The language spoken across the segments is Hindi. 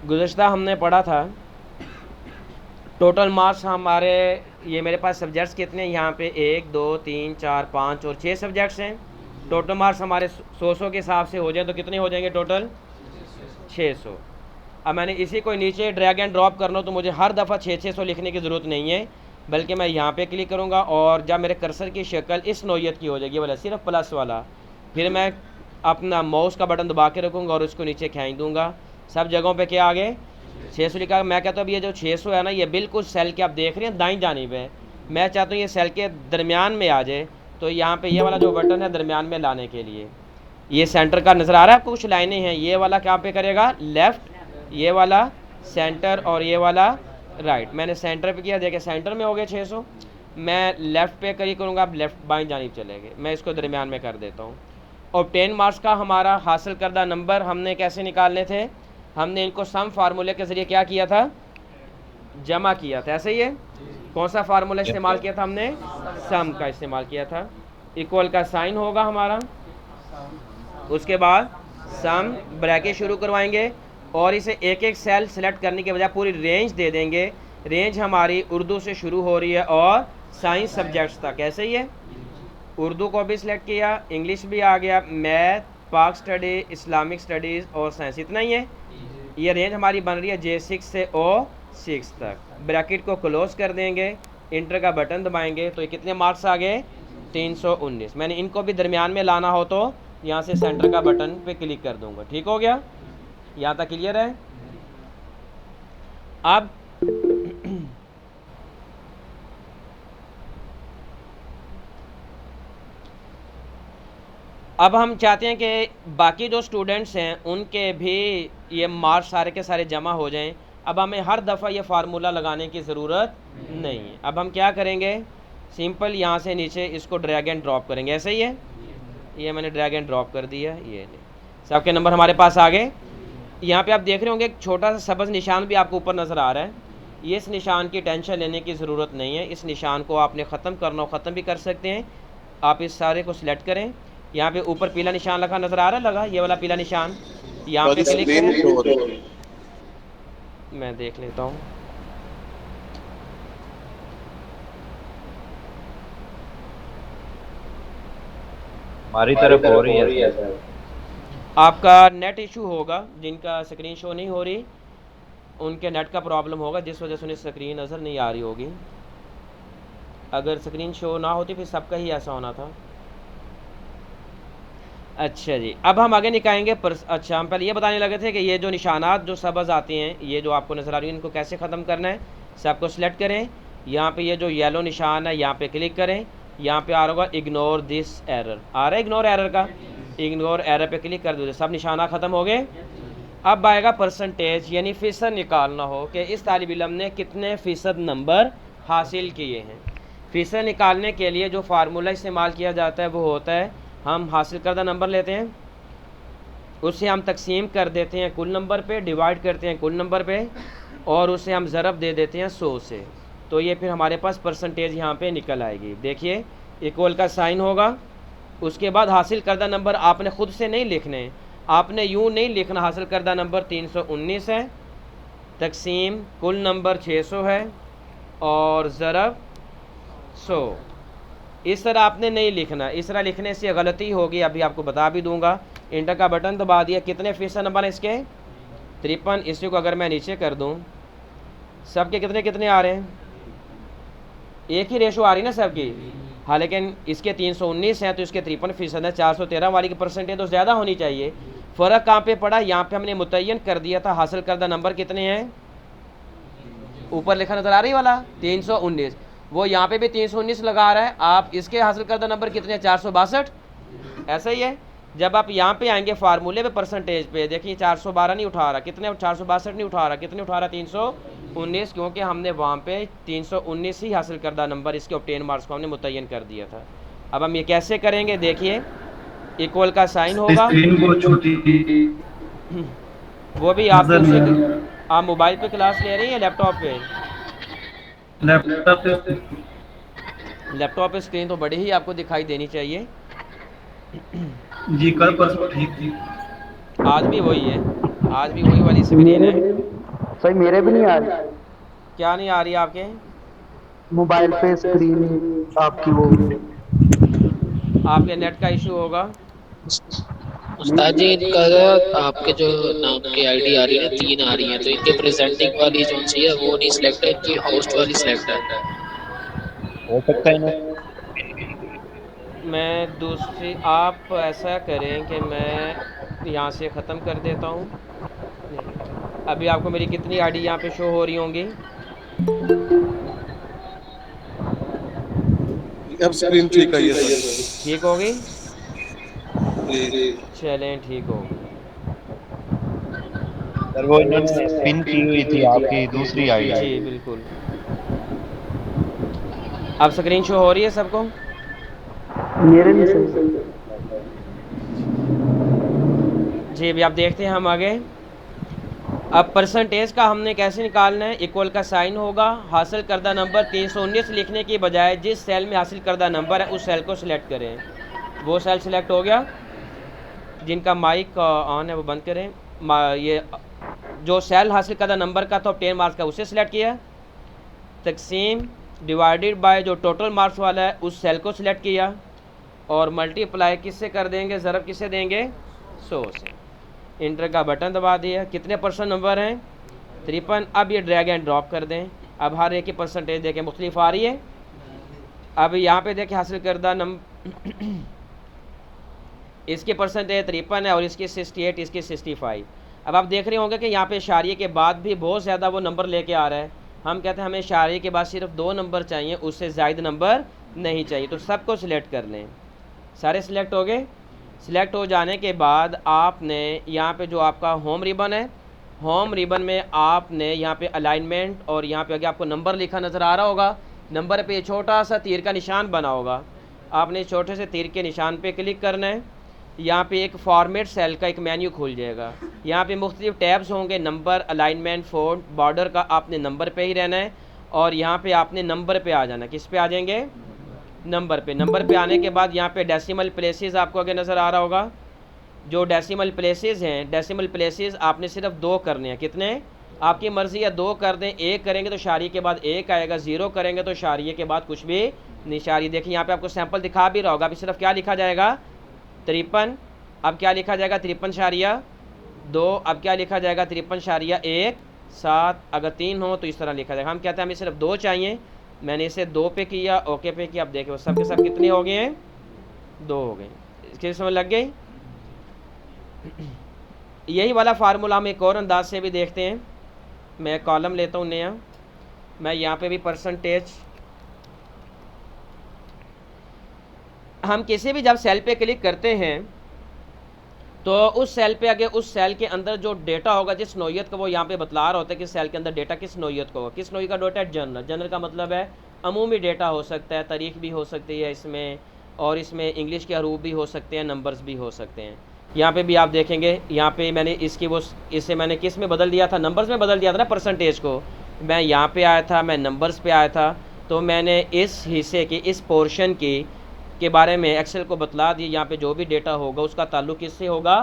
गुज़श्ता हमने पढ़ा था टोटल मार्क्स हमारे, ये मेरे पास सब्जेक्ट्स कितने हैं यहाँ पे 1 2 3 4 5 और 6 सब्जेक्ट्स हैं। टोटल मार्क्स हमारे 100 के हिसाब से हो जाए तो कितने हो जाएंगे टोटल? 600। अब मैंने इसी को नीचे ड्रैग एंड ड्रॉप करना हो तो मुझे हर दफ़ा 600 लिखने की ज़रूरत नहीं है, बल्कि मैं यहाँ पे क्लिक करूँगा और जब मेरे कर्सर की शक्ल इस नौइयत की हो जाएगी वाला सिर्फ प्लस वाला, फिर मैं अपना माउस का बटन दबा के रखूँगा और उसको नीचे खींच दूँगा। सब जगहों पे क्या आ गए? 600 लिखा। मैं कहता हूँ अब ये जो 600 है ना, ये बिल्कुल सेल के आप देख रहे हैं दाईं जानिब है, मैं चाहता हूँ ये सेल के दरमियान में आ जाए। तो यहाँ पे ये वाला जो बटन है दरमियान में लाने के लिए, ये सेंटर का नज़र आ रहा है आपको, कुछ लाइनें हैं, ये वाला क्या पे करेगा? लेफ़्ट, ये वाला सेंटर और ये वाला राइट। मैंने सेंटर पे किया, देखिए सेंटर में हो गए 600। मैं लेफ़्ट पे क्लिक करूँगा, अब लेफ़्ट बाईं जानिब चले गए। मैं इसको दरमियान में कर देता हूँ। और 10 मार्क्स का हमारा हासिल करदा नंबर हमने कैसे निकालने थे? हमने इनको सम फार्मूले के ज़रिए क्या किया था? जमा किया था। ऐसे ही है। कौन सा फार्मूला इस्तेमाल किया था हमने? सम का इस्तेमाल किया था। इक्वल का साइन होगा हमारा, उसके बाद सम ब्रैकेट शुरू करवाएंगे और इसे एक एक सेल सेलेक्ट करने के बजाय पूरी रेंज दे देंगे। रेंज हमारी उर्दू से शुरू हो रही है और साइंस सब्जेक्ट्स तक। ऐसे ही है। उर्दू को भी सिलेक्ट किया, इंग्लिश भी आ गया, मैथ, पाक स्टडी, इस्लामिक स्टडीज़ और साइंस, इतना ही है। ये रेंज हमारी बन रही है J6 से O6 तक। ब्रैकेट को क्लोज कर देंगे, इंटर का बटन दबाएंगे तो ये कितने मार्क्स आ गए? 319। मैंने इनको भी दरमियान में लाना हो तो यहाँ से सेंटर का बटन पे क्लिक कर दूंगा। ठीक हो गया? यहाँ तक क्लियर है? अब अब हम चाहते हैं कि बाकी जो स्टूडेंट्स हैं उनके भी ये मार्क्स सारे के सारे जमा हो जाएं। अब हमें हर दफ़ा ये फार्मूला लगाने की ज़रूरत नहीं है। अब हम क्या करेंगे? सिंपल यहाँ से नीचे इसको ड्रैग एंड ड्रॉप करेंगे। ऐसे ही है। ये मैंने ड्रैग एंड ड्रॉप कर दिया। ये सबके नंबर हमारे पास आ गए। यहाँ पे आप देख रहे होंगे एक छोटा सा सब्ज़ निशान भी आपको ऊपर नज़र आ रहा है। ये इस निशान की टेंशन लेने की ज़रूरत नहीं है। इस निशान को आपने ख़त्म करना हो ख़त्म भी कर सकते हैं। आप इस सारे को सिलेक्ट करें। यहाँ पे ऊपर पीला निशान लगा नज़र आ रहा है, लगा ये वाला पीला निशान, यहाँ पे क्लिक करें। मैं देख लेता हूँ। हमारी तरफ हो रही है सर। आपका नेट इशू होगा, जिनका स्क्रीन शो नहीं हो रही उनके नेट का प्रॉब्लम होगा, जिस वजह से उन्हें स्क्रीन नज़र नहीं आ रही होगी। अगर स्क्रीन शो ना होती फिर सबका ही ऐसा होना था। अच्छा जी, अब हम आगे निकालेंगे अच्छा, हम पहले ये बताने लगे थे कि ये जो निशानात जो सब्ज़ आती हैं, ये जो आपको नज़र आ रही है, इनको कैसे ख़त्म करना है। सबको सिलेक्ट करें। यहाँ पे ये जो येलो निशान है यहाँ पे क्लिक करें। यहाँ पे आ रहा होगा इग्नोर दिस एरर, आ रहा है इग्नोर एरर का, इग्नोर एरर पे क्लिक कर दो। सब निशाना ख़त्म हो गए। अब आएगा परसेंटेज, यानी फ़ीसद निकालना हो कि इस तालिब इल्म ने कितने फ़ीसद नंबर हासिल किए हैं। फ़ीसद निकालने के लिए जो फार्मूला इस्तेमाल किया जाता है वो होता है, हम हासिल करदा नंबर लेते हैं, उससे हम तकसीम कर देते हैं कुल नंबर पे, डिवाइड करते हैं कुल नंबर पे, और उसे हम ज़रब दे देते हैं 100 से। तो ये फिर हमारे पास परसेंटेज यहाँ पे निकल आएगी। देखिए इक्वल का साइन होगा, उसके बाद हासिल करदा नंबर आपने ख़ुद से नहीं लिखने, आपने यूँ नहीं लिखना हासिल करदा नंबर 319 है, तकसीम कुल नंबर 600 है और ज़रब 100। इस तरह आपने नहीं लिखना, इस तरह लिखने से गलती होगी, अभी आपको बता भी दूंगा। इंटर का बटन दबा दिया। कितने फ़ीसद नंबर है इसके? 53। इसी को अगर मैं नीचे कर दूं, सबके कितने कितने आ रहे हैं? एक ही रेशो आ रही ना सबकी। हाँ, लेकिन इसके 319 हैं तो इसके 53% है। 413 वाली की परसेंटेज तो ज़्यादा होनी चाहिए। फ़र्क कहाँ पे पड़ा? यहाँ पे हमने मुतय्यन कर दिया था हासिल करदा नंबर कितने हैं, ऊपर लिखा नज़र आ रही वाला 319, वो यहाँ पे भी 319 लगा रहा है। आप इसके हासिल करदा नंबर कितने हैं? 462। ऐसा ही है। जब आप यहाँ पे आएंगे फार्मूले पे परसेंटेज पे, देखिए 412 नहीं उठा रहा, कितने 462 नहीं उठा रहा, कितने उठा रहा 319, क्योंकि हमने वहाँ पे 319 ही हासिल करदा नंबर इसके ऑब्टेन मार्क्स को हमने मुतय्यन कर दिया था। अब हम ये कैसे करेंगे? देखिए इक्वल का साइन होगा, वो भी आपके उसी, आप मोबाइल पे क्लास ले रही हैं लैपटॉप पे? लैपटॉप पे स्क्रीन तो बड़ी ही आपको दिखाई देनी चाहिए। जी कल परसों ठीक थी। आज भी वही है। आज भी वही वाली स्क्रीन है। सही मेरे भी नहीं आ रही। क्या नहीं आ रही आपके? मोबाइल पे स्क्रीन आपकी वो आपके नेट का इशू होगा। उस्ताद जी इनका आपके जो नाम की आईडी आ रही है ना, 3 आ रही है, तो इनके प्रेजेंटिंग वाली जो सी है वो नहीं सिलेक्ट है, इनकी होस्ट वाली सिलेक्ट है। हो सकता है ना। मैं दूसरी, आप ऐसा करें कि मैं यहाँ से ख़त्म कर देता हूँ। नहीं, अभी आपको मेरी कितनी आईडी यहाँ पे शो हो रही होंगी? अब स्क्रीन ठीक आई है सर। ठीक होगी? जी। चलें, ठीक होगी। सर वो इन्होंने पिन की हुई थी आपकी दूसरी आईडी। जी बिल्कुल। अब स्क्रीन शो हो रही है सबको? मेरे नहीं सही। जी अभी आप देखते हैं हम आगे। अब परसेंटेज का हमने कैसे निकालना है? इक्वल का साइन होगा, हासिल करदा नंबर 319 लिखने की बजाय जिस सेल में हासिल करदा नंबर है उस सेल को सिलेक्ट करें। वो सेल सिलेक्ट हो गया। जिनका माइक ऑन है वो बंद करें। ये जो सेल हासिल करदा नंबर का था 10 मार्क्स का, उसे सिलेक्ट किया। तकसीम डिवाइडेड बाय जो टोटल मार्क्स वाला है उस सेल को सिलेक्ट किया, और मल्टीप्लाई किससे कर देंगे? ज़रब किससे देंगे? 100 से। इंटर का बटन दबा दिया। कितने परसेंट नंबर हैं? 53। अब ये ड्रैग एंड ड्रॉप कर दें। अब हर एक की परसेंटेज देखें मुख्तलिफ आ रही है। अब यहाँ पे देखें हासिल करदा नंबर इसकी परसेंटेज 53 है और इसकी 68, इसकी 65। अब आप देख रहे होंगे कि यहाँ पे इशारिये के बाद भी बहुत ज़्यादा वो नंबर लेके आ रहा है। हम कहते हैं हमें इशारिये के बाद सिर्फ 2 नंबर चाहिए, उससे ज़ायद नंबर नहीं चाहिए। तो सबको सिलेक्ट कर लें। सारे सिलेक्ट हो गए। सिलेक्ट हो जाने के बाद आपने यहाँ पे जो आपका होम रिबन है, होम रिबन में आपने यहाँ पे अलाइनमेंट और यहाँ पे आगे आपको नंबर लिखा नज़र आ रहा होगा। नंबर पे छोटा सा तीर का निशान बना होगा। आपने छोटे से तीर के निशान पे क्लिक करना है। यहाँ पे एक फॉर्मेट सेल का एक मेन्यू खुल जाएगा। यहाँ पे मुख्तलिफ टैब्स होंगे, नंबर, अलाइनमेंट, फ़ॉन्ट, बॉर्डर का आपने नंबर पे ही रहना है। और यहाँ पे आपने नंबर पे आ जाना। किस पे आ जाएंगे? नंबर पे। नंबर पे आने के बाद यहाँ पे डेसिमल प्लेसेस आपको आगे नज़र आ रहा होगा। जो डेसिमल प्लेसेस हैं, डेसिमल प्लेसेस आपने सिर्फ 2 करने हैं। कितने? आपकी मर्ज़ी है 2 कर दें। 1 करेंगे तो इशारिये के बाद 1 आएगा, 0 करेंगे तो इशारिये के बाद कुछ भी नहीं। इशारिये देखिए यहाँ पे आपको सैंपल दिखा भी रहा होगा। अभी सिर्फ क्या लिखा जाएगा? 53। अब क्या लिखा जाएगा? 53.2। अब क्या लिखा जाएगा? 53.1 7। अगर 3 हो तो इस तरह लिखा जाएगा। हम कहते हैं हमें सिर्फ 2 चाहिए। मैंने इसे 2 पे किया, ओके पे किया। अब देखो सब के सब कितने हो गए हैं? 2 हो गए। इसके समझ लग गई? यही वाला फार्मूला हम एक और अंदाज से भी देखते हैं। मैं कॉलम लेता हूँ नया। मैं यहाँ पे भी परसेंटेज, हम किसी भी जब सेल पे क्लिक करते हैं तो उस सेल पे आगे उस सेल के अंदर जो डेटा होगा जिस नौइयत का, वो यहाँ पे बतला रहा होता है कि सेल के अंदर डेटा किस नौइयत का होगा। किस नौइयत का डेटा है? जनरल। जनरल का मतलब है अमूमी डेटा हो सकता है, तारीख भी हो सकती है इसमें, और इसमें इंग्लिश के हरूफ भी हो सकते हैं, नंबर्स भी हो सकते हैं। यहाँ पे भी आप देखेंगे, यहाँ पे मैंने इसकी वो इसे मैंने किस में बदल दिया था? नंबर्स में बदल दिया था ना परसेंटेज को। मैं यहाँ पे आया था, मैं नंबर्स पे आया था, तो मैंने इस हिस्से की, इस पोर्शन की के बारे में एक्सेल को बतला दिया। यहाँ पे जो भी डेटा होगा उसका ताल्लुक किससे होगा?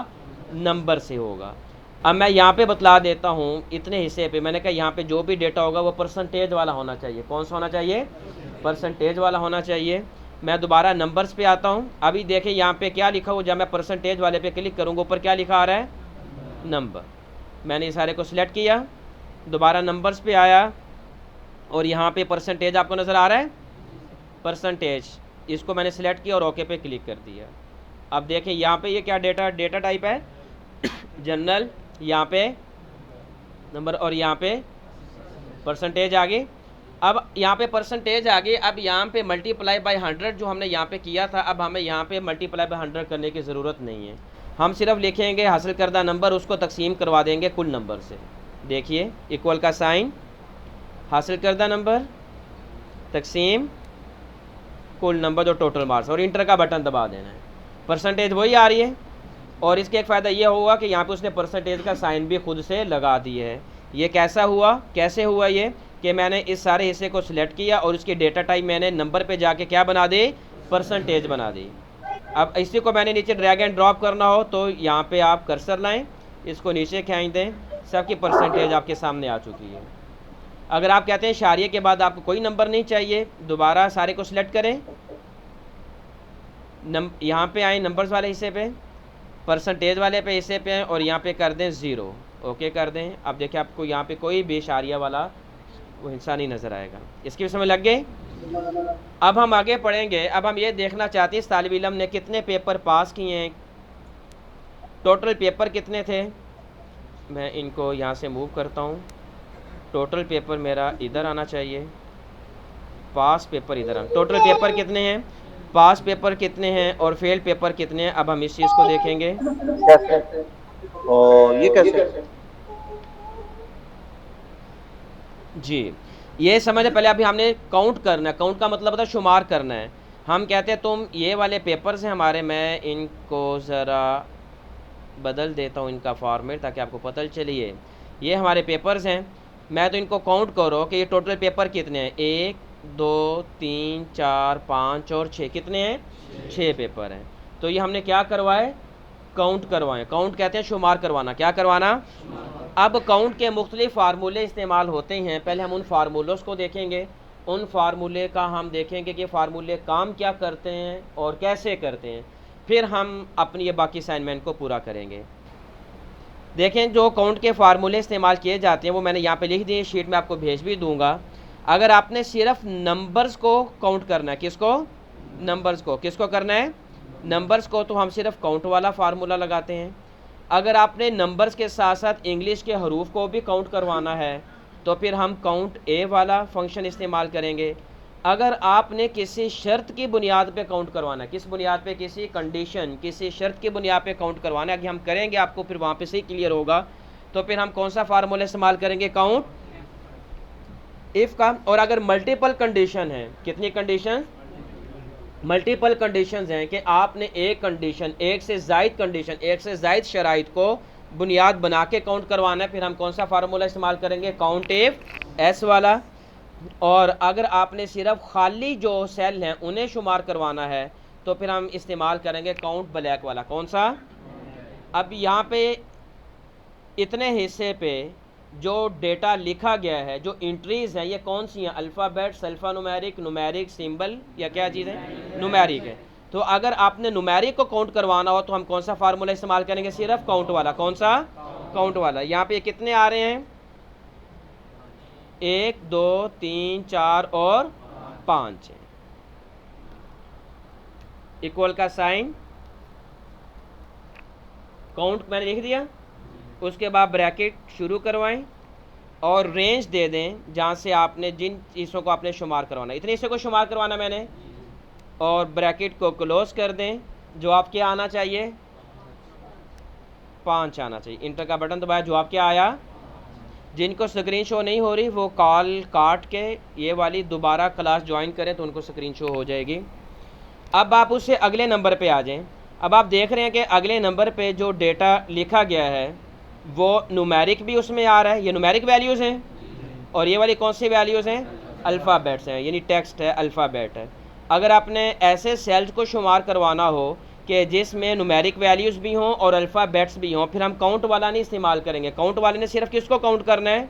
नंबर से होगा। अब मैं यहाँ पे बतला देता हूँ इतने हिस्से पे, मैंने कहा यहाँ पे जो भी डेटा होगा वो परसेंटेज वाला होना चाहिए। कौन सा होना चाहिए? परसेंटेज वाला होना चाहिए। मैं दोबारा नंबर्स पे आता हूँ। अभी देखें यहाँ पे क्या लिखा हुआ, जब मैं परसेंटेज वाले पे क्लिक करूँगा ऊपर क्या लिखा आ रहा है? नंबर। मैंने इस सारे को सिलेक्ट किया, दोबारा नंबर्स पे आया और यहाँ पे परसेंटेज आपको नज़र आ रहा है? परसेंटेज, इसको मैंने सिलेक्ट किया और ओके पे क्लिक कर दिया। अब देखें यहाँ पे ये क्या डेटा टाइप है? जनरल। यहाँ पे नंबर और यहाँ पे परसेंटेज आ गई। अब यहाँ पे परसेंटेज आ गई। अब यहाँ पे मल्टीप्लाई बाय 100 जो हमने यहाँ पे किया था, अब हमें यहाँ पे मल्टीप्लाई बाय 100 करने की ज़रूरत नहीं है। हम सिर्फ लिखेंगे हासिल करदा नंबर, उसको तकसीम करवा देंगे कुल नंबर से। देखिए इक्वल का साइन, हासिल करदा नंबर तकसीम कुल नंबर जो टोटल मार्क्स, और इंटर का बटन दबा देना है। परसेंटेज वही आ रही है। और इसके एक फ़ायदा ये हुआ कि यहाँ पे उसने परसेंटेज का साइन भी खुद से लगा दिया है। ये कैसा हुआ? कैसे हुआ ये कि मैंने इस सारे हिस्से को सिलेक्ट किया और उसकी डेटा टाइप मैंने नंबर पे जाके क्या बना दी? परसेंटेज बना दी। अब इसी को मैंने नीचे ड्रैग एंड ड्रॉप करना हो तो यहाँ पे आप कर्सर लाएं, इसको नीचे खींच दें, सबकी परसेंटेज आपके सामने आ चुकी है। अगर आप कहते हैं इशारिये के बाद आपको कोई नंबर नहीं चाहिए, दोबारा सारे को सिलेक्ट करें, यहाँ पे आए नंबर्स वाले हिस्से पे, परसेंटेज वाले पे हिस्से पे और यहाँ पे कर दें 0, ओके कर दें। अब देखिए आपको यहाँ पे कोई भी इशारिया वाला वो हिस्सा नहीं नज़र आएगा। इसकी भी समझ लग गई। अब हम आगे पढ़ेंगे। अब हम ये देखना चाहते हैं इस तालिब इल्म ने कितने पेपर पास किए हैं, टोटल पेपर कितने थे। मैं इनको यहाँ से मूव करता हूँ, टोटल पेपर मेरा इधर आना चाहिए, पास पेपर इधर आना। टोटल पेपर कितने हैं, पास पेपर कितने हैं और फेल पेपर कितने हैं। अब हम इस चीज़ को देखेंगे। कैसे और ये कैसे जी, ये समझ पहले अभी हमने काउंट करना है। काउंट का मतलब होता है शुमार करना है। हम कहते हैं तुम ये वाले पेपर्स हैं हमारे, मैं इनको ज़रा बदल देता हूँ इनका फॉर्मेट ताकि आपको पता चलिए। ये हमारे पेपर्स हैं, मैं तो इनको काउंट करो कि ये टोटल पेपर कितने हैं। 1 2 3 4 5 और 6, कितने हैं, 6 पेपर हैं। तो ये हमने क्या करवाए, काउंट करवाएं। काउंट कहते हैं शुमार करवाना। क्या करवाना। अब काउंट के मुख्तलिफ फार्मूले इस्तेमाल होते हैं। पहले हम उन फार्मूलों को देखेंगे, उन फार्मूले का हम देखेंगे कि फार्मूले काम क्या करते हैं और कैसे करते हैं, फिर हम अपनी ये बाकी असाइनमेंट को पूरा करेंगे। देखें जो काउंट के फार्मूले इस्तेमाल किए जाते हैं वो मैंने यहाँ पे लिख दिए, शीट में आपको भेज भी दूंगा। अगर आपने सिर्फ नंबर्स को काउंट करना है, किसको, नंबर्स को, किसको करना है, नंबर्स को, तो हम सिर्फ काउंट वाला फार्मूला लगाते हैं। अगर आपने नंबर्स के साथ साथ इंग्लिश के हरूफ को भी काउंट करवाना है तो फिर हम काउंट ए वाला फंक्शन इस्तेमाल करेंगे। अगर आपने किसी शर्त की बुनियाद पे काउंट करवाना है, किस बुनियाद पे, किसी कंडीशन, किसी शर्त की बुनियाद पे काउंट करवाना है, अगर हम करेंगे आपको फिर वहाँ पे से ही क्लियर होगा, तो फिर हम कौन सा फार्मूला इस्तेमाल करेंगे, काउंट इफ़ का। और अगर मल्टीपल कंडीशन है, कितनी कंडीशन, मल्टीपल कंडीशंस हैं कि आपने एक कंडीशन, एक से ज़ायद कंडीशन, एक से ज़ायद शराइत को बुनियाद बना के काउंट करवाना है, फिर हम कौन सा फार्मूला इस्तेमाल करेंगे, काउंट इफ एस वाला। और अगर आपने सिर्फ खाली जो सेल हैं उन्हें शुमार करवाना है तो फिर हम इस्तेमाल करेंगे काउंट ब्लैक वाला। कौन सा। अब यहाँ पे इतने हिस्से पे जो डेटा लिखा गया है, जो इंट्रीज़ हैं, ये कौन सी हैं, alphabets, alpha numeric, numeric symbol, या क्या चीज़ है, नुमेरिक है। तो अगर आपने नुमेरिक को काउंट करवाना हो तो हम कौन सा फार्मूला इस्तेमाल करेंगे, सिर्फ काउंट वाला। कौन सा, काउंट वाला। यहाँ पे कितने आ रहे हैं, 1 2 3 4 और 5 है। इक्वल का साइन, काउंट मैंने लिख दिया, उसके बाद ब्रैकेट शुरू करवाएं और रेंज दे दें जहाँ से आपने जिन चीज़ों को आपने शुमार करवाना, इतने हिस्से को शुमार करवाना मैंने, और ब्रैकेट को क्लोज कर दें। जवाब क्या आना चाहिए, 5 आना चाहिए। इंटर का बटन दबाया, जवाब क्या आया। जिनको स्क्रीन शो नहीं हो रही वो कॉल काट के ये वाली दोबारा क्लास ज्वाइन करें तो उनको स्क्रीन शो हो जाएगी। अब आप उससे अगले नंबर पे आ जाएं। अब आप देख रहे हैं कि अगले नंबर पे जो डेटा लिखा गया है वो नुमेरिक भी उसमें आ रहा है, ये नुमेरिक वैल्यूज़ हैं, और ये वाली कौन सी वैल्यूज़ हैं, अल्फ़ाबेट्स हैं, यानी टेक्स्ट है, अल्फ़ाबेट है। अगर आपने ऐसे सेल्स को शुमार करवाना हो कि जिसमें नुमेरिक वैल्यूज़ भी हों और अल्फ़ाबेट्स भी हों, फिर हम काउंट वाला नहीं इस्तेमाल करेंगे। काउंट वाले ने सिर्फ किसको काउंट करना है,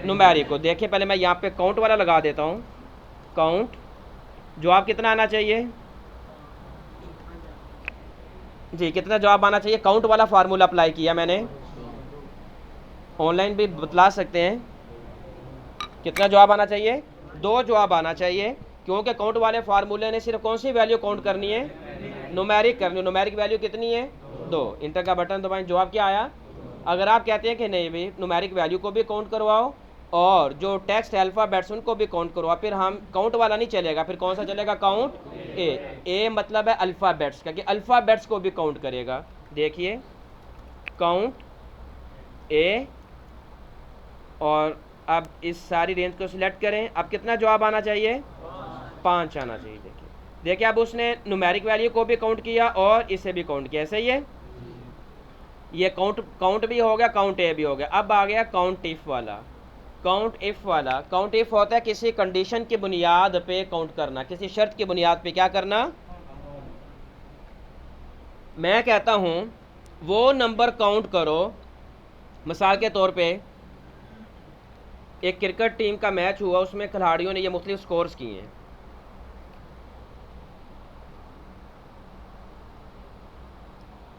नुमेरिक को। देखिए पहले मैं यहाँ पे काउंट वाला लगा देता हूँ, काउंट। जवाब कितना आना चाहिए जी, कितना जवाब आना चाहिए, काउंट वाला फार्मूला अप्लाई किया मैंने, ऑनलाइन भी बतला सकते हैं। कितना जवाब आना चाहिए, 2 जवाब आना चाहिए, क्योंकि काउंट वाले फार्मूले ने सिर्फ कौन सी वैल्यू काउंट करनी है, नुमेरिक करनी है। नुमेरिक वैल्यू कितनी है, 2। इंटर का बटन दबाएं, जवाब क्या आया। अगर आप कहते हैं कि नहीं भाई नुमेरिक वैल्यू को भी काउंट करवाओ और जो टेक्स्ट अल्फ़ाबेट्स उनको भी काउंट करवाओ, फिर हम काउंट वाला नहीं चलेगा, फिर कौन सा चलेगा, काउंट ए मतलब है अल्फ़ाबेट्स का, कि अल्फ़ाबेट्स को भी काउंट करेगा। देखिए काउंट ए, और अब इस सारी रेंज को सिलेक्ट करें। अब कितना जवाब आना चाहिए, 5 आना चाहिए। देखिए अब उसने न्यूमेरिक वैल्यू को भी काउंट किया और इसे भी काउंट किया, सही है। ये काउंट भी हो गया, काउंट ए भी हो गया। अब आ गया काउंट इफ वाला। काउंट इफ वाला, काउंट इफ होता है किसी कंडीशन की बुनियाद पे काउंट करना, किसी शर्त की बुनियाद पे क्या करना। मैं कहता हूँ वो नंबर काउंट करो मिसाल के तौर पे एक क्रिकेट टीम का मैच हुआ, उसमें खिलाड़ियों ने ये मुख्तलिफ स्कोर्स किए हैं।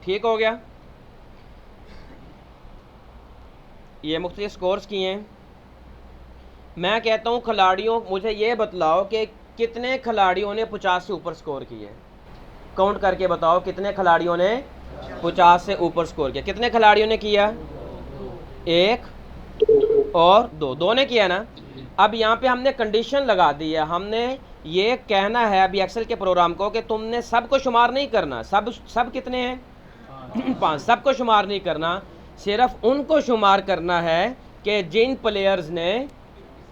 ठीक हो गया, ये मुख्तलिफ स्कोर्स किए हैं। मैं कहता हूँ खिलाड़ियों, मुझे ये बतलाओ कि कितने खिलाड़ियों ने 50 से ऊपर स्कोर किए। काउंट करके बताओ कितने खिलाड़ियों ने 50 से ऊपर स्कोर किया। कितने खिलाड़ियों ने किया? एक और दो ने किया ना। अब यहाँ पे हमने कंडीशन लगा दी है, हमने ये कहना है अभी एक्सेल के प्रोग्राम को कि तुमने सबको शुमार नहीं करना। सब कितने हैं? 5। सबको शुमार नहीं करना, सिर्फ उनको शुमार करना है कि जिन प्लेयर्स ने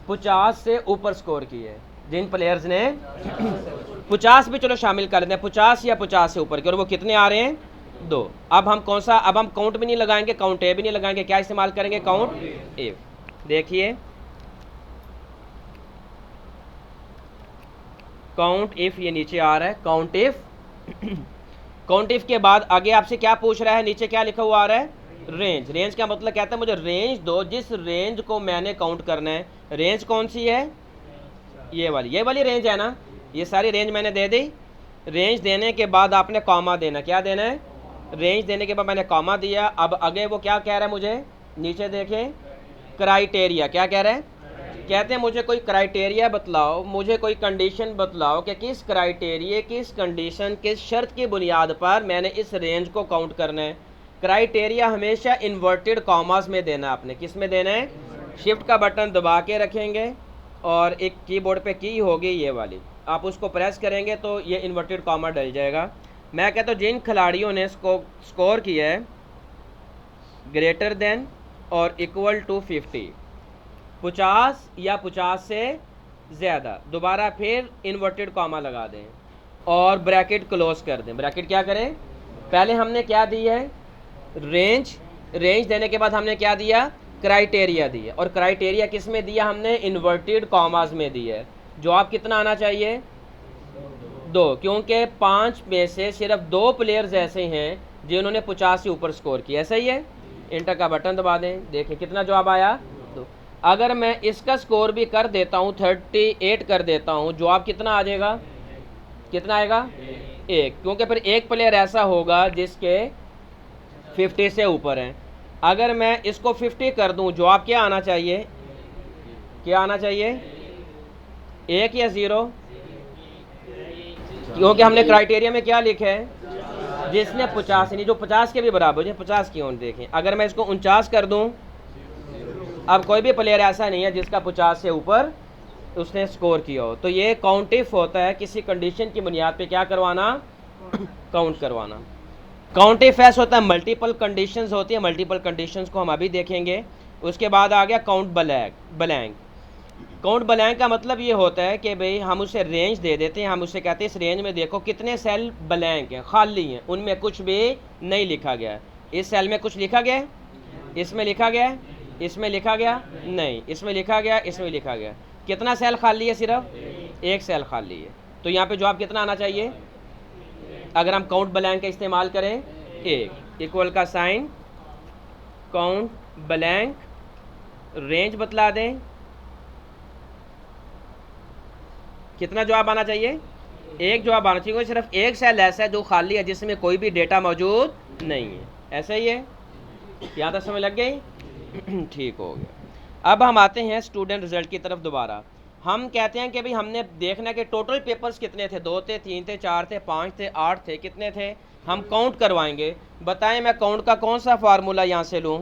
50 से ऊपर स्कोर किए। जिन प्लेयर्स ने 50 भी चलो शामिल कर दें, 50 या 50 से ऊपर के, और वो कितने आ रहे हैं? 2। अब हम कौन सा, अब हम काउंट भी नहीं लगाएंगे, काउंट ए भी नहीं लगाएंगे, क्या इस्तेमाल करेंगे? काउंट ए। देखिए काउंट इफ, ये नीचे आ रहा है काउंट इफ। काउंट इफ के बाद आगे आपसे क्या पूछ रहा है? नीचे क्या लिखा हुआ आ रहा है? रेंज। रेंज का मतलब कहता है मुझे रेंज दो, जिस रेंज को मैंने काउंट करना है। रेंज कौन सी है? ये वाली रेंज है ना। ये सारी रेंज मैंने दे दी। रेंज देने के बाद आपने कॉमा देना। क्या देना है? रेंज देने के बाद मैंने कॉमा दिया। अब आगे वो क्या कह रहा है मुझे? नीचे देखें, क्राइटेरिया। क्या कह रहा है? कहते हैं मुझे कोई क्राइटेरिया बतलाओ, मुझे कोई कंडीशन बतलाओ कि किस क्राइटेरिया, किस कंडीशन, किस शर्त की बुनियाद पर मैंने इस रेंज को काउंट करना है। क्राइटेरिया हमेशा इन्वर्टेड कॉमास में देना। आपने किस में देना है? शिफ्ट का बटन दबा के रखेंगे और एक कीबोर्ड पे की होगी ये वाली, आप उसको प्रेस करेंगे तो ये इन्वर्टेड कॉमा डल जाएगा। मैं कहता हूँ जिन खिलाड़ियों ने स्कोर किया है ग्रेटर देन और इक्वल टू 50, 50 या 50 से ज़्यादा, दोबारा फिर इन्वर्टेड कॉमा लगा दें और ब्रैकेट क्लोज कर दें। ब्रैकेट क्या करें? पहले हमने क्या दी है? रेंज। रेंज देने के बाद हमने क्या दिया? क्राइटेरिया दिया। और क्राइटेरिया किस में दिया हमने? इन्वर्टेड कॉमास में दिया है। जवाब कितना आना चाहिए? 2, क्योंकि 5 में से सिर्फ 2 प्लेयर्स ऐसे हैं जिन्होंने 50 से ऊपर स्कोर किया। सही है। इंटर का बटन दबा दें, देखें कितना जवाब आया? 2। अगर मैं इसका स्कोर भी कर देता हूँ, 38 कर देता हूँ, जवाब कितना आ जाएगा? कितना आएगा? 1, क्योंकि फिर एक प्लेयर ऐसा होगा जिसके 50 से ऊपर हैं। अगर मैं इसको 50 कर दूं, जवाब क्या आना चाहिए? क्या आना चाहिए? 1 या 0? क्योंकि हमने क्राइटेरिया में क्या लिखा है? जिसने 50 नहीं, जो 50 के भी बराबर है। 50 क्यों? देखें अगर मैं इसको 49 कर दूं, अब कोई भी प्लेयर ऐसा नहीं है जिसका 50 से ऊपर उसने स्कोर किया हो। तो ये काउंट इफ होता है किसी कंडीशन की बुनियाद पे क्या करवाना? काउंट करवाना। काउंट इफ ऐसा होता है मल्टीपल कंडीशंस होती है, मल्टीपल कंडीशंस को हम अभी देखेंगे। उसके बाद आ गया काउंट ब्लैंक। काउंट ब्लैंक का मतलब ये होता है कि भाई हम उसे रेंज दे देते हैं, हम उसे कहते हैं इस रेंज में देखो कितने सेल ब्लैंक हैं, खाली हैं, उनमें कुछ भी नहीं लिखा गया। इस सेल में कुछ लिखा गया? इसमें लिखा गया? इसमें लिखा गया? नहीं। इसमें लिखा गया? इसमें लिखा गया। कितना सेल खाली है? सिर्फ 1 सेल खाली है। तो यहाँ पे जवाब कितना आना चाहिए अगर हम काउंट ब्लैंक का इस्तेमाल करें? 1 इक्वल का साइन, काउंट ब्लैंक, रेंज बतला दें, कितना जवाब आना चाहिए? 1 जवाब आना चाहिए। सिर्फ 1 सेल ऐसा है जो खाली है जिसमें कोई भी डेटा मौजूद नहीं है। ऐसा ही है। यहाँ तक समझ लग गई? ठीक हो गया। अब हम आते हैं स्टूडेंट रिजल्ट की तरफ दोबारा। हम कहते हैं कि भाई हमने देखना कि टोटल पेपर्स कितने थे? 2 थे, 3 थे, 4 थे, 5 थे, 8 थे, कितने थे? हम काउंट करवाएंगे। बताएं मैं काउंट का कौन सा फार्मूला यहाँ से लूँ?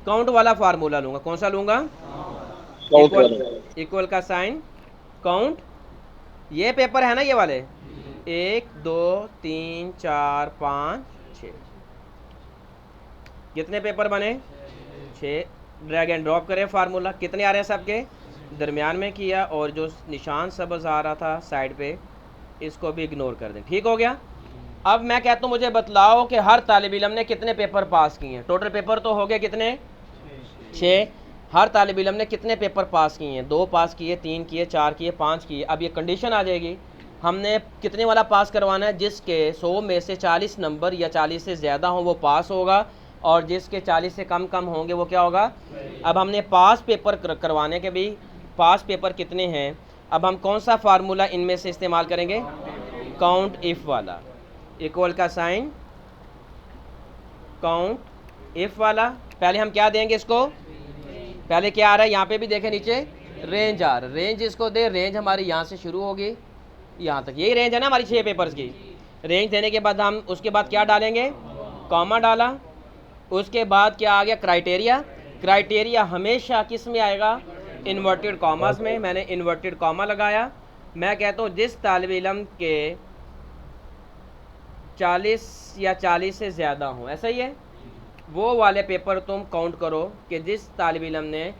काउंट वाला फार्मूला लूँगा। कौन सा लूँगा? इक्वल का साइन, काउंट। ये पेपर है ना, ये वाले 1 2 3 4 5 6, कितने पेपर बने? 6। ड्रैग एंड ड्रॉप करें फार्मूला। कितने आ रहे हैं सबके? दरमियान में किया, और जो निशान सब्ज़ आ रहा था साइड पे इसको भी इग्नोर कर दें। ठीक हो गया। अब मैं कहता हूँ मुझे बतलाओ कि हर तालिब इल्म ने कितने पेपर पास किए हैं। टोटल पेपर तो हो गए कितने? 6। हर तालिब इल्म ने कितने पेपर पास किए हैं? 2 पास किए, 3 किए, 4 किए, 5 किए। अब ये कंडीशन आ जाएगी, हमने कितने वाला पास करवाना है, जिसके 100 में से 40 नंबर या 40 से ज़्यादा हो वो पास होगा, और जिसके 40 से कम कम होंगे वो क्या होगा। अब हमने पास पेपर करवाने के भी पास पेपर कितने हैं, अब हम कौन सा फार्मूला इनमें से इस्तेमाल करेंगे, काउंट इफ़ वाला, इक्वल का साइन काउंट इफ़ वाला। पहले हम क्या देंगे इसको, पहले क्या आ रहा है यहाँ पे भी देखें नीचे रेंज आ रहा है, रेंज इसको दे, रेंज हमारी यहाँ से शुरू होगी यहाँ तक, यही रेंज है ना हमारी 6 पेपर्स की। रेंज देने के बाद हम उसके बाद क्या डालेंगे, कॉमा डाला, उसके बाद क्या आ गया क्राइटेरिया। क्राइटेरिया हमेशा किस में आएगा, इन्वर्टेड कॉमास में। मैंने इन्वर्टेड कॉमा लगाया। मैं कहता हूँ जिस तालिब इल्म के 40 या 40 से ज़्यादा हों, ऐसा ही है, वो वाले पेपर तुम काउंट करो कि जिस तालिब इल्म ने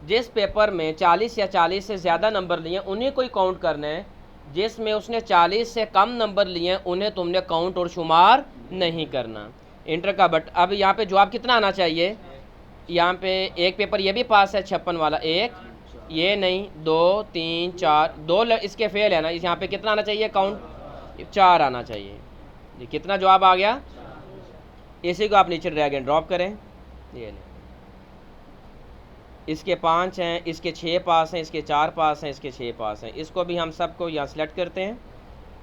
जिस पेपर में 40 या 40 से ज़्यादा नंबर लिए उन्हें कोई काउंट करना है, जिसमें उसने 40 से कम नंबर लिए उन्हें तुमने काउंट और शुमार नहीं करना। इंटर का बट अब यहाँ पे जवाब कितना आना चाहिए, यहाँ पे एक पेपर ये भी पास है 56 वाला, एक ये नहीं, 2 3 4, 2 इसके फेल है ना, यहाँ पे कितना आना चाहिए, काउंट 4 आना चाहिए। ये कितना जवाब आ गया, इसी को आप नीचे ड्रैग एंड ड्रॉप करें, ये ले, इसके 5 हैं, इसके 6 पास हैं, इसके 4 पास हैं, इसके 6 पास हैं। इसको भी हम सबको यहाँ सेलेक्ट करते हैं,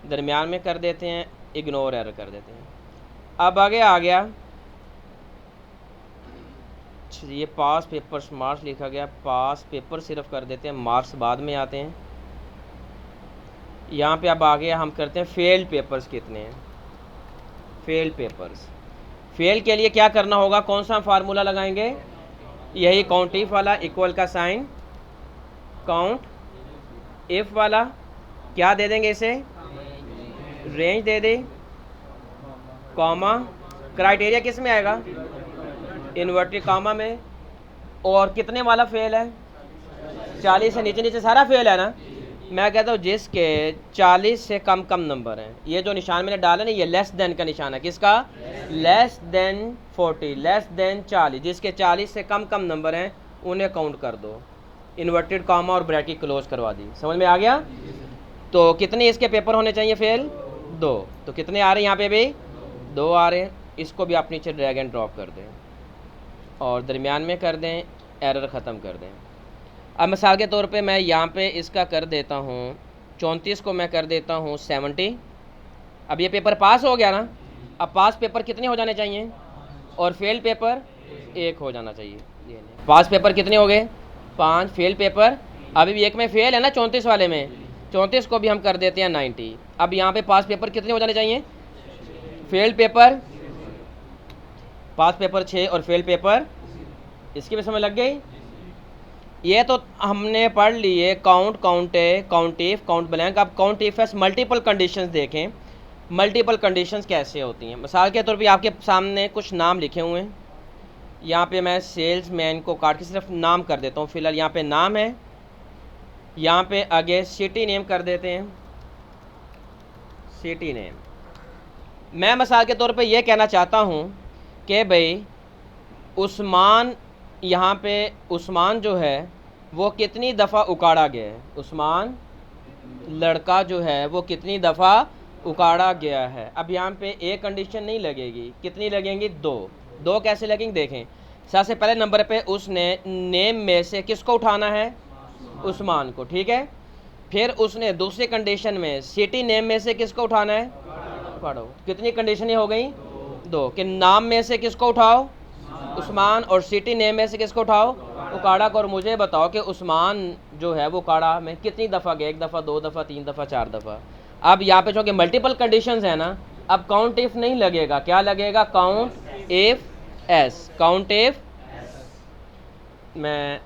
दरमियान में कर देते हैं, इग्नोर एरर कर देते हैं। अब आगे आ गया ये पास पेपर्स मार्क्स लिखा गया, पास पेपर सिर्फ कर देते हैं, मार्क्स बाद में आते हैं। यहाँ पे अब आ गया हम करते हैं फेल्ड पेपर्स कितने हैं, फेल्ड पेपर्स। फेल के लिए क्या करना होगा, कौन सा फार्मूला लगाएंगे, यही काउंट इफ वाला, इक्वल का साइन काउंट इफ वाला। क्या दे देंगे इसे, रेंज दे दे, कॉमा, क्राइटेरिया किस में आएगा, इन्वर्टेड कॉमा में। और कितने वाला फेल है, 40 से नीचे नीचे सारा फेल है ना। मैं कहता हूँ जिसके 40 से कम कम नंबर हैं, ये जो निशान मैंने डाला ना, ये लेस देन का निशान है, किसका, लेस देन 40, लेस देन 40, जिसके 40 से कम कम नंबर हैं उन्हें काउंट कर दो। इन्वर्टेड कॉमा और ब्रैकेट क्लोज करवा दी, समझ में आ गया। तो कितने इसके पेपर होने चाहिए फेल, 2। तो कितने आ रहे हैं यहाँ पे भी, 2 आ रहे हैं। इसको भी आप नीचे ड्रैग एंड ड्रॉप कर दें और दरमियान में कर दें, एरर ख़त्म कर दें। अब मिसाल के तौर पे मैं यहाँ पे इसका कर देता हूँ 34 को मैं कर देता हूँ 70। अब ये पेपर पास हो गया ना, अब पास पेपर कितने हो जाने चाहिए, और फेल पेपर 1 हो जाना चाहिए। ये पास पेपर कितने हो गए, 5, फेल पेपर अभी भी 1 में फेल है ना, 34 वाले में, 34 को भी हम कर देते हैं 90। अब यहाँ पे पास पेपर कितने हो जाने चाहिए, फेल पेपर, पास पेपर 6 और फेल पेपर, इसकी भी समझ लग गई। ये तो हमने पढ़ लिए count, count if, count blank. अब count if S multiple conditions देखें, मल्टीपल कंडीशंस कैसे होती हैं। मिसाल के तौर पे आपके सामने कुछ नाम लिखे हुए हैं, यहाँ पे मैं सेल्स मैन को काट के सिर्फ नाम कर देता हूँ। फिलहाल यहाँ पे नाम है, यहाँ पे आगे सिटी नेम कर देते हैं, सिटी नेम। मैं मिसाल के तौर पे ये कहना चाहता हूँ कि भाई उस्मान, यहाँ पे उस्मान जो है वो कितनी दफ़ा उकाड़ा गया है, उस्मान लड़का जो है वो कितनी दफ़ा उकाड़ा गया है। अब यहाँ पे एक कंडीशन नहीं लगेगी, कितनी लगेंगी, 2 कैसे लगेंगी देखें। सबसे पहले नंबर पे उसने नेम में से किसको उठाना है, उस्मान को, ठीक है। फिर उसने दूसरी कंडीशन में सिटी नेम में से किसको उठाना है, पढ़ो, कितनी कंडीशन हो गई, 2, कि नाम में से किसको उठाओ, उस्मान, और सिटी नेम में से किसको उठाओ, उकाड़ा को। और मुझे बताओ कि उस्मान जो है वो उकाड़ा में कितनी दफ़ा गया, 1 दफ़ा, 2 दफ़ा, 3 दफ़ा, 4 दफ़ा। अब यहाँ पे जो कि मल्टीपल कंडीशंस है ना, अब काउंट इफ नहीं लगेगा, क्या लगेगा, count if S, count if. मैं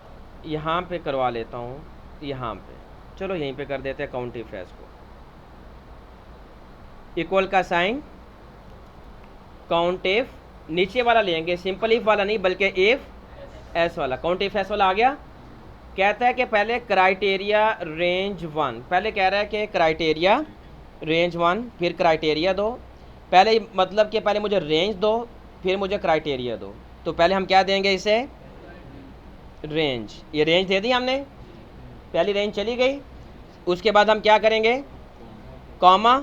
यहाँ पे करवा लेता हूँ, यहाँ पे चलो यहीं पे कर देते हैं काउंट इफ एस को, इक्वल का साइन काउंट इफ, नीचे वाला लेंगे, सिंपल इफ वाला नहीं बल्कि इफ एस वाला। काउंट इफ एस वाला आ गया। कहता है कि पहले क्राइटेरिया रेंज 1, पहले कह रहा है कि क्राइटेरिया रेंज 1, फिर क्राइटेरिया दो। पहले मतलब कि पहले मुझे रेंज दो, फिर मुझे क्राइटेरिया दो। तो पहले हम क्या देंगे इसे, रेंज, ये रेंज दे दी हमने, पहली रेंज चली गई। उसके बाद हम क्या करेंगे, कॉमा,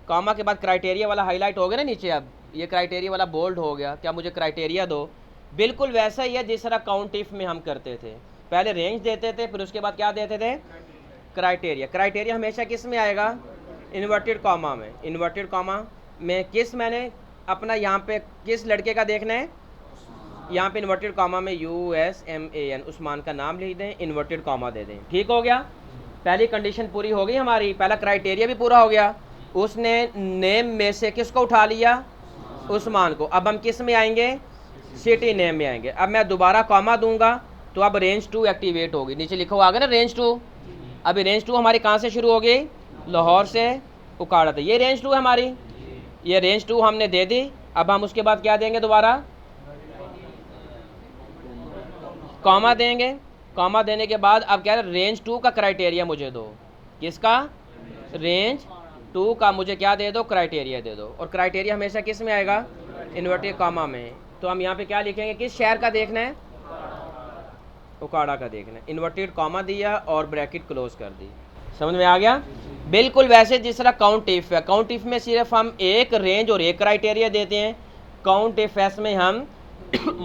कॉमा के बाद क्राइटेरिया वाला हाईलाइट हो गया ना नीचे, अब ये क्राइटेरिया वाला बोल्ड हो गया, क्या मुझे क्राइटेरिया दो। बिल्कुल वैसा ही है जिस तरह काउंट इफ में हम करते थे, पहले रेंज देते थे फिर उसके बाद क्या देते थे, क्राइटेरिया। क्राइटेरिया हमेशा किस में आएगा, इन्वर्टेड कॉमा में। इन्वर्टेड कॉमा में किस, मैंने अपना यहाँ पे किस लड़के का देखना है, यहाँ पे इन्वर्टेड कॉमा में USMAN उस्मान का नाम लिख दें, इन्वर्टेड कॉमा दे दें, ठीक हो गया। पहली कंडीशन पूरी हो गई हमारी, पहला क्राइटेरिया भी पूरा हो गया। उसने नेम में से किसको उठा लिया, उस्मान को। अब हम किस में आएंगे, सिटी नेम में आएंगे। अब मैं दोबारा कॉमा दूंगा तो अब रेंज 2 एक्टिवेट होगी, नीचे लिखा हुआ आ गया ना रेंज 2। अभी रेंज 2 हमारी कहाँ से शुरू हो गई, लाहौर से उकाड़ा था, ये रेंज 2 है हमारी, ये रेंज 2 हमने दे दी। अब हम उसके बाद क्या देंगे, दोबारा कॉमा देंगे। कॉमा देने के बाद अब क्या है, रेंज 2 का क्राइटेरिया मुझे दो, किसका, रेंज 2 का मुझे क्या दे दो, क्राइटेरिया दे दो। और क्राइटेरिया हमेशा किस में आएगा, इन्वर्टेड कॉमा में। तो हम यहाँ पे क्या लिखेंगे, किस शहर का देखना है, उकाड़ा का देखना है। इन्वर्टेड कॉमा दिया और ब्रैकेट क्लोज कर दी, समझ में आ गया। बिल्कुल वैसे जिस तरह काउंट इफ है, काउंट इफ में सिर्फ हम एक रेंज और एक क्राइटेरिया देते हैं। काउंट इफ एस में हम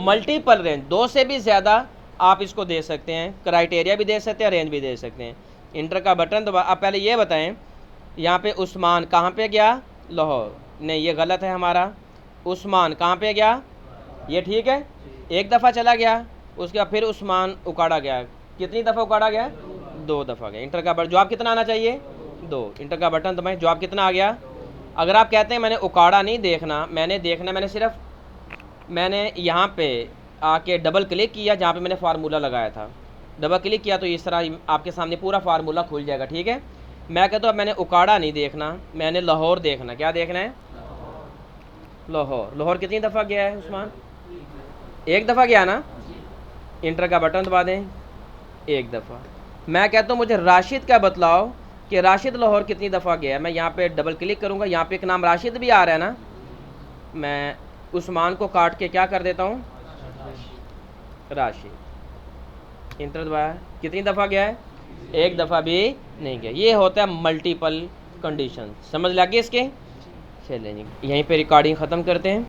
मल्टीपल रेंज, 2 से भी ज़्यादा आप इसको दे सकते हैं, क्राइटेरिया भी दे सकते हैं, रेंज भी दे सकते हैं। इंटर का बटन दबा। अब पहले ये बताएं, यहाँ पे उस्मान कहाँ पे गया, लाहौर, नहीं ये गलत है हमारा। उस्मान कहाँ पे गया, ये ठीक है, एक दफ़ा चला गया, उसके बाद फिर उस्मान उकाड़ा गया, कितनी दफ़ा उकाड़ा गया, 2 दफ़ा गया। इंटर का बटन, जवाब कितना आना चाहिए, 2। इंटर का बटन दबाएं, जवाब कितना आ गया। अगर आप कहते हैं मैंने उकाड़ा नहीं देखना, मैंने देखना, मैंने यहाँ पे आके डबल क्लिक किया जहाँ पे मैंने फार्मूला लगाया था, डबल क्लिक किया तो इस तरह आपके सामने पूरा फार्मूला खुल जाएगा, ठीक है। मैं कहता हूँ मैंने उकाड़ा नहीं देखना, मैंने लाहौर देखना। क्या देखना है, लाहौर। लाहौर कितनी दफ़ा गया है उस्मान, 1 दफ़ा गया ना। इंटर का बटन दबा दें, 1 दफ़ा। मैं कहता हूँ मुझे राशिद का बतलाओ कि राशिद लाहौर कितनी दफ़ा गया है। मैं यहाँ पे डबल क्लिक करूँगा, यहाँ पे एक नाम राशिद भी आ रहा है ना, मैं उस्मान को काट के क्या कर देता हूँ, राशिद। इंटर दबाया, कितनी दफ़ा गया है, 1 दफ़ा भी नहीं गया। ये होता है मल्टीपल कंडीशन, समझ लगे इसके। चलें यहीं पे रिकॉर्डिंग ख़त्म करते हैं।